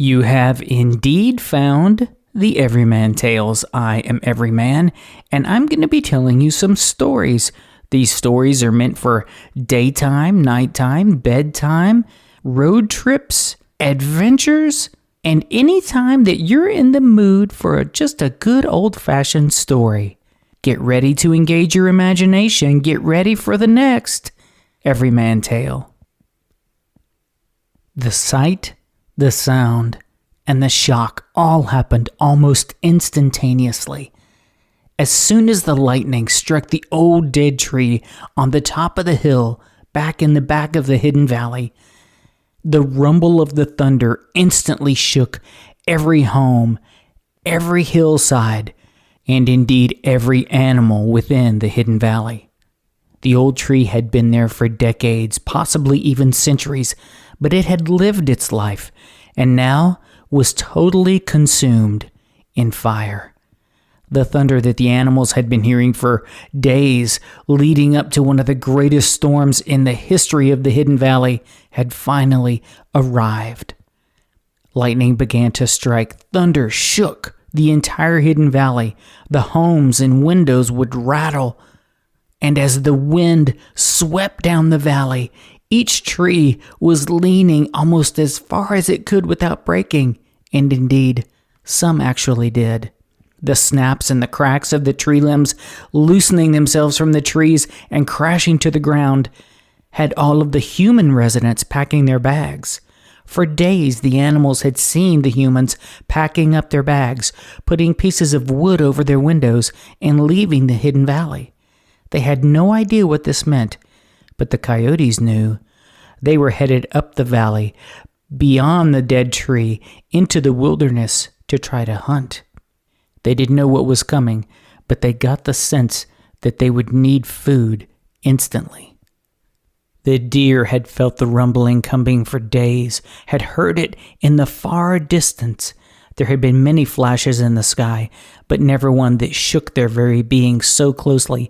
You have indeed found the Everyman Tales. I am Everyman, and I'm going to be telling you some stories. These stories are meant for daytime, nighttime, bedtime, road trips, adventures, and any time that you're in the mood for just a good old-fashioned story. Get ready to engage your imagination. Get ready for the next Everyman Tale. The sight, the sound, and the shock all happened almost instantaneously. As soon as the lightning struck the old dead tree on the top of the hill back in the back of the hidden valley, the rumble of the thunder instantly shook every home, every hillside, and indeed every animal within the hidden valley. The old tree had been there for decades, possibly even centuries, but it had lived its life, and now was totally consumed in fire. The thunder that the animals had been hearing for days leading up to one of the greatest storms in the history of the Hidden Valley had finally arrived. Lightning began to strike. Thunder shook the entire Hidden Valley. The homes and windows would rattle. And as the wind swept down the valley, each tree was leaning almost as far as it could without breaking. And indeed, some actually did. The snaps and the cracks of the tree limbs loosening themselves from the trees and crashing to the ground had all of the human residents packing their bags. For days, the animals had seen the humans packing up their bags, putting pieces of wood over their windows, and leaving the hidden valley. They had no idea what this meant, but the coyotes knew. They were headed up the valley, beyond the dead tree, into the wilderness to try to hunt. They didn't know what was coming, but they got the sense that they would need food instantly. The deer had felt the rumbling coming for days, had heard it in the far distance. There had been many flashes in the sky, but never one that shook their very being so closely,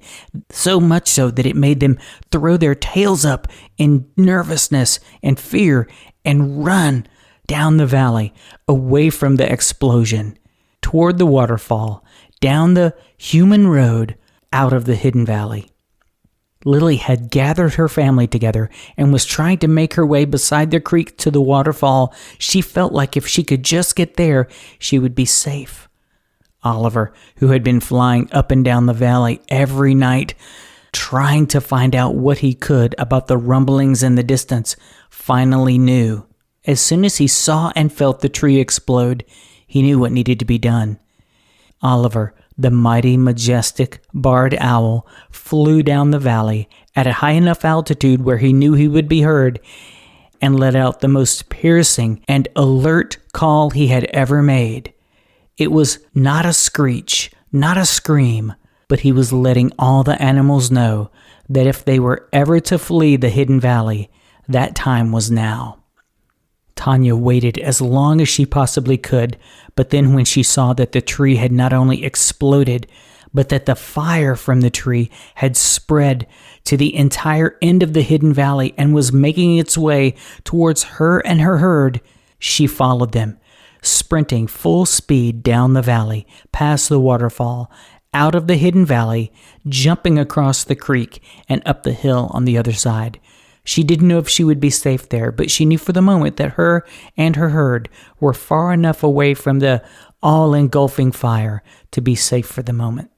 so much so that it made them throw their tails up in nervousness and fear and run down the valley, away from the explosion, toward the waterfall, down the human road, out of the hidden valley. Lily had gathered her family together and was trying to make her way beside the creek to the waterfall. She felt like if she could just get there, she would be safe. Oliver, who had been flying up and down the valley every night, trying to find out what he could about the rumblings in the distance, finally knew. As soon as he saw and felt the tree explode, he knew what needed to be done. Oliver, the mighty, majestic, barred owl, flew down the valley at a high enough altitude where he knew he would be heard, and let out the most piercing and alert call he had ever made. It was not a screech, not a scream, but he was letting all the animals know that if they were ever to flee the hidden valley, that time was now. Tanya waited as long as she possibly could, but then when she saw that the tree had not only exploded, but that the fire from the tree had spread to the entire end of the hidden valley and was making its way towards her and her herd, she followed them, sprinting full speed down the valley, past the waterfall, out of the hidden valley, jumping across the creek and up the hill on the other side. She didn't know if she would be safe there, but she knew for the moment that her and her herd were far enough away from the all-engulfing fire to be safe for the moment.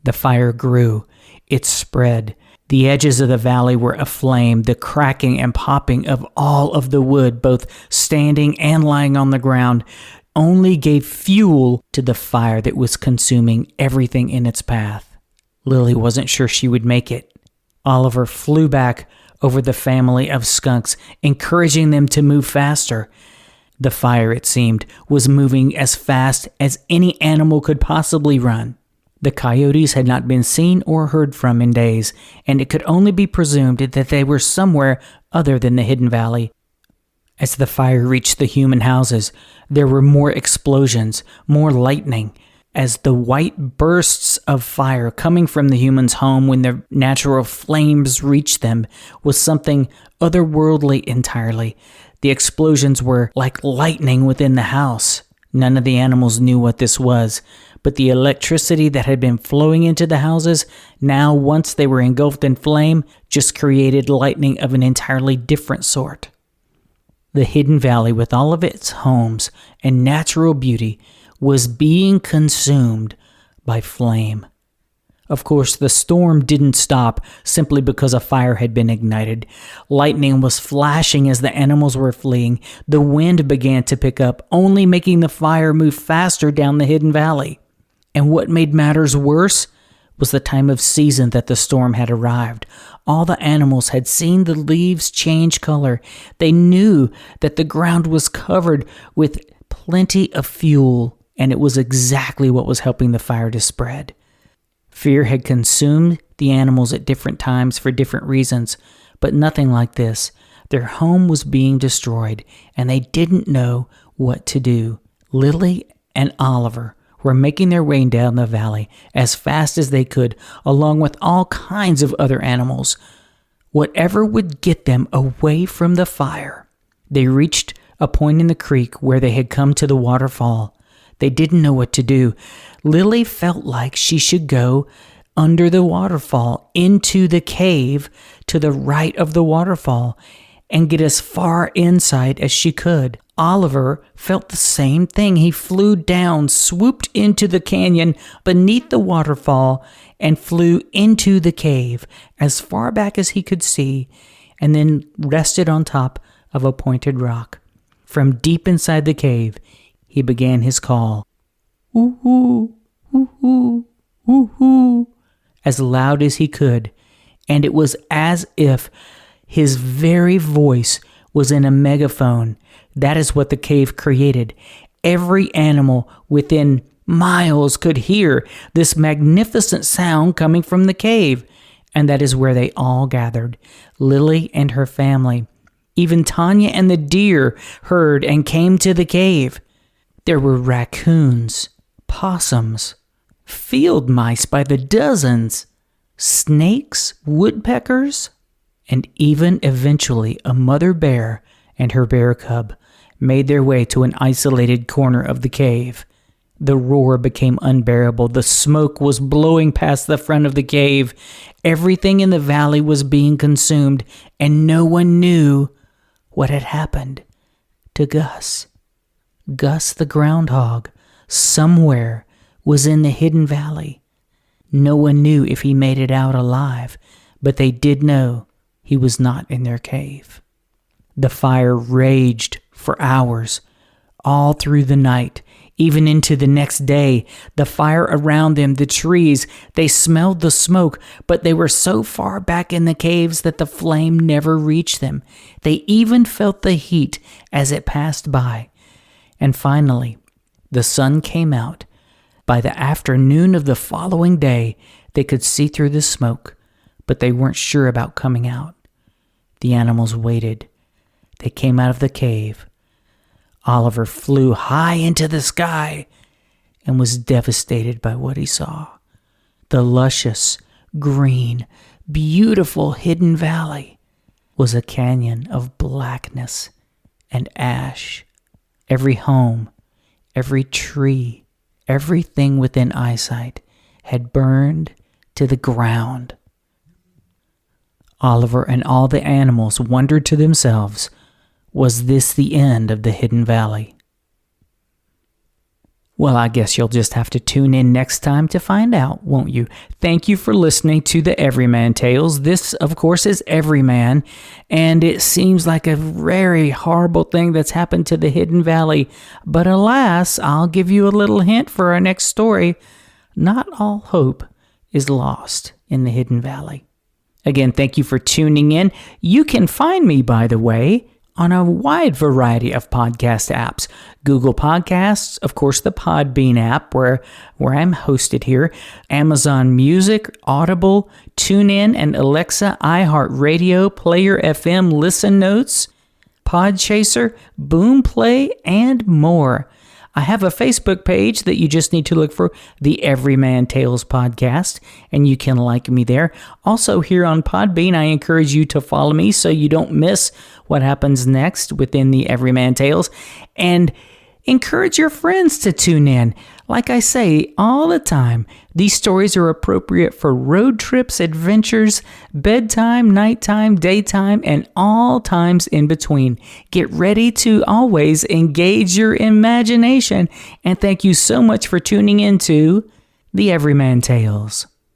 The fire grew. It spread. The edges of the valley were aflame. The cracking and popping of all of the wood, both standing and lying on the ground, only gave fuel to the fire that was consuming everything in its path. Lily wasn't sure she would make it. Oliver flew back over the family of skunks, encouraging them to move faster. The fire, it seemed, was moving as fast as any animal could possibly run. The coyotes had not been seen or heard from in days, and it could only be presumed that they were somewhere other than the hidden valley. As the fire reached the human houses, there were more explosions, more lightning. As the white bursts of fire coming from the human's home when their natural flames reached them was something otherworldly entirely. The explosions were like lightning within the house. None of the animals knew what this was, but the electricity that had been flowing into the houses, now once they were engulfed in flame, just created lightning of an entirely different sort. The hidden valley, with all of its homes and natural beauty, was being consumed by flame. Of course, the storm didn't stop simply because a fire had been ignited. Lightning was flashing as the animals were fleeing. The wind began to pick up, only making the fire move faster down the hidden valley. And what made matters worse was the time of season that the storm had arrived. All the animals had seen the leaves change color. They knew that the ground was covered with plenty of fuel, and it was exactly what was helping the fire to spread. Fear had consumed the animals at different times for different reasons, but nothing like this. Their home was being destroyed, and they didn't know what to do. Lily and Oliver were making their way down the valley as fast as they could, along with all kinds of other animals. Whatever would get them away from the fire. They reached a point in the creek where they had come to the waterfall. They didn't know what to do. Lily felt like she should go under the waterfall into the cave to the right of the waterfall and get as far inside as she could. Oliver felt the same thing. He flew down, swooped into the canyon beneath the waterfall, and flew into the cave as far back as he could see, and then rested on top of a pointed rock. From deep inside the cave, he began his call. Woo-hoo, woo-hoo, woo-hoo, as loud as he could, and it was as if his very voice was in a megaphone. That is what the cave created. Every animal within miles could hear this magnificent sound coming from the cave, and that is where they all gathered. Lily and her family. Even Tanya and the deer heard and came to the cave. There were raccoons, possums, field mice by the dozens, snakes, woodpeckers, and even eventually a mother bear and her bear cub made their way to an isolated corner of the cave. The roar became unbearable. The smoke was blowing past the front of the cave. Everything in the valley was being consumed, and no one knew what had happened to Gus. Gus the groundhog, somewhere, was in the hidden valley. No one knew if he made it out alive, but they did know he was not in their cave. The fire raged for hours, all through the night, even into the next day. The fire around them, the trees, they smelled the smoke, but they were so far back in the caves that the flame never reached them. They even felt the heat as it passed by. And finally, the sun came out. By the afternoon of the following day, they could see through the smoke, but they weren't sure about coming out. The animals waited. They came out of the cave. Oliver flew high into the sky and was devastated by what he saw. The luscious, green, beautiful hidden valley was a canyon of blackness and ash. Every home, every tree, everything within eyesight had burned to the ground. Oliver and all the animals wondered to themselves, was this the end of the hidden valley? Well, I guess you'll just have to tune in next time to find out, won't you? Thank you for listening to the Everyman Tales. This, of course, is Everyman, and it seems like a very horrible thing that's happened to the hidden valley. But alas, I'll give you a little hint for our next story. Not all hope is lost in the hidden valley. Again, thank you for tuning in. You can find me, by the way, on a wide variety of podcast apps. Google Podcasts, of course, the Podbean app where I'm hosted here, Amazon Music, Audible, TuneIn, and Alexa, iHeartRadio, Player FM, Listen Notes, Podchaser, Boomplay, and more. I have a Facebook page that you just need to look for, the Everyman Tales podcast, and you can like me there. Also, here on Podbean, I encourage you to follow me so you don't miss what happens next within the Everyman Tales. And encourage your friends to tune in. Like I say all the time, these stories are appropriate for road trips, adventures, bedtime, nighttime, daytime, and all times in between. Get ready to always engage your imagination. And thank you so much for tuning into the Everyman Tales.